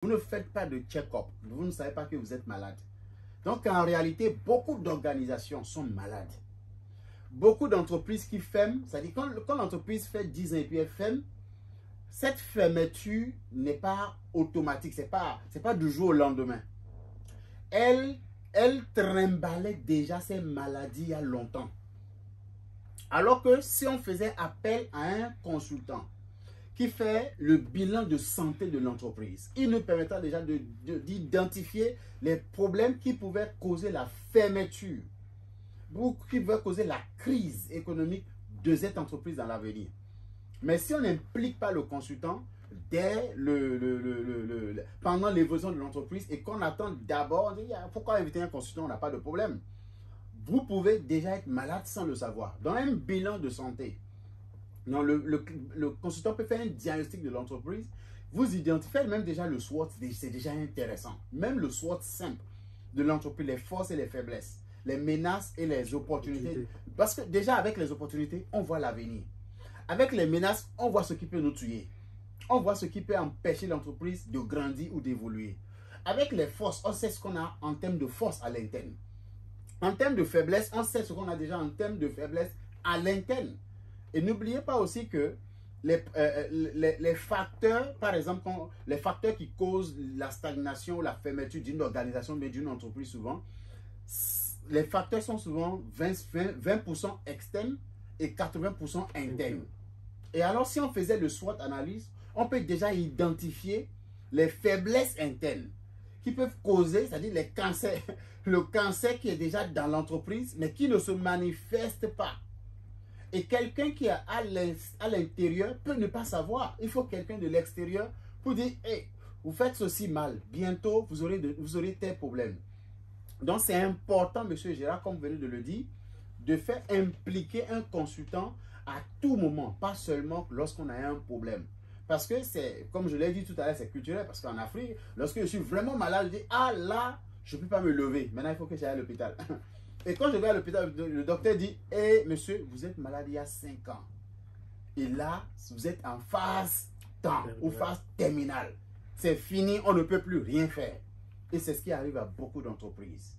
Vous ne faites pas de check-up. Vous ne savez pas que vous êtes malade. Donc, en réalité, beaucoup d'organisations sont malades. Beaucoup d'entreprises qui ferment, c'est-à-dire quand l'entreprise fait 10 ans et puis elle ferme, cette fermeture n'est pas automatique, c'est pas du jour au lendemain. Elle trimbalait déjà ces maladies il y a longtemps. Alors que si on faisait appel à un consultant qui fait le bilan de santé de l'entreprise, il nous permettra déjà d'identifier les problèmes qui pouvaient causer la fermeture ou qui pouvaient causer la crise économique de cette entreprise dans l'avenir. Mais si on n'implique pas le consultant dès pendant l'évolution de l'entreprise et qu'on attend d'abord, pourquoi inviter un consultant, on n'a pas de problème. Vous pouvez déjà être malade sans le savoir. Dans un bilan de santé, le consultant peut faire un diagnostic de l'entreprise, vous identifiez même déjà le SWOT, c'est déjà intéressant. Même le SWOT simple de l'entreprise, les forces et les faiblesses, les menaces et les opportunités. Parce que déjà avec les opportunités, on voit l'avenir. Avec les menaces, on voit ce qui peut nous tuer. On voit ce qui peut empêcher l'entreprise de grandir ou d'évoluer. Avec les forces, on sait ce qu'on a en termes de force à l'interne. En termes de faiblesse, on sait ce qu'on a déjà en termes de faiblesse à l'interne. Et n'oubliez pas aussi que les facteurs, par exemple, les facteurs qui causent la stagnation ou la fermeture d'une organisation, mais d'une entreprise souvent, les facteurs sont souvent 20% externes et 80% internes. Et alors, si on faisait le SWOT analyse, on peut déjà identifier les faiblesses internes qui peuvent causer, c'est-à-dire les cancers, le cancer qui est déjà dans l'entreprise, mais qui ne se manifeste pas. Et quelqu'un qui est à l'intérieur peut ne pas savoir. Il faut quelqu'un de l'extérieur pour dire, hey, vous faites ceci mal, bientôt vous aurez tel problème. Donc c'est important, monsieur Gérard, comme vous venez de le dire, de faire impliquer un consultant à tout moment, pas seulement lorsqu'on a un problème. Parce que c'est, comme je l'ai dit tout à l'heure, c'est culturel. Parce qu'en Afrique, lorsque je suis vraiment malade, je dis, ah là, je ne peux pas me lever. Maintenant, il faut que j'aille à l'hôpital. Et quand je vais à l'hôpital, le docteur dit, hé, monsieur, vous êtes malade il y a 5 ans. Et là, vous êtes en phase temps ou phase terminale. C'est fini, on ne peut plus rien faire. Et c'est ce qui arrive à beaucoup d'entreprises.